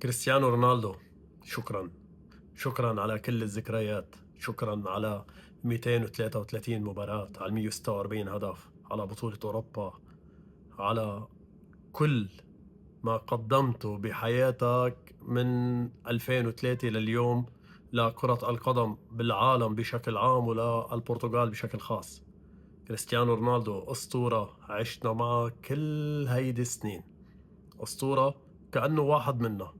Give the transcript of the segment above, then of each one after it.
كريستيانو رونالدو، شكرا. شكرا على كل الذكريات، شكرا على 233 مباراة، على 146 هدف، على بطولة أوروبا، على كل ما قدمته بحياتك من 2003 لليوم لكرة القدم بالعالم بشكل عام وللبرتغال بشكل خاص. كريستيانو رونالدو أسطورة، عشنا معه كل هيدي السنين، أسطورة كأنه واحد منا.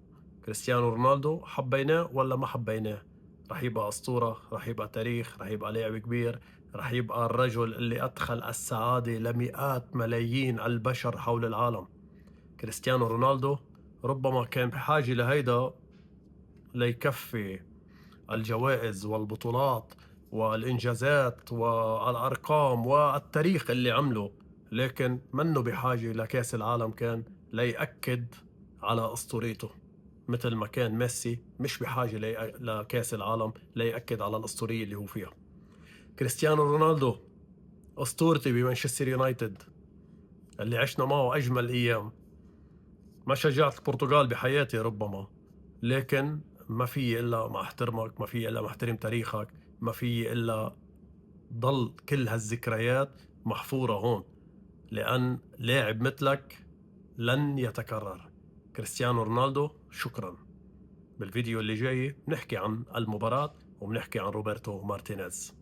كريستيانو رونالدو حبيناه ولا ما حبيناه رح يبقى أسطورة، رح يبقى تاريخ، رح يبقى لاعب كبير، رح يبقى الرجل اللي أدخل السعادة لمئات ملايين البشر حول العالم. كريستيانو رونالدو ربما كان بحاجة لهيدا ليكفي الجوائز والبطولات والإنجازات والأرقام والتاريخ اللي عمله، لكن منه بحاجة لكأس العالم كان ليأكد على أسطوريته. مثل ما كان ميسي مش بحاجة لكأس العالم ليأكد على الأسطورية اللي هو فيها. كريستيانو رونالدو أسطورتي بمانشستر يونايتد اللي عشنا معه أجمل أيام. ما شجعت البرتغال بحياتي ربما، لكن ما في إلا ما أحترمك، ما في إلا ما أحترم تاريخك، ما في إلا ضل كل هالذكريات محفورة هون، لأن لاعب مثلك لن يتكرر. كريستيانو رونالدو، شكرا. بالفيديو اللي جاي بنحكي عن المباراة وبنحكي عن روبرتو مارتينيز.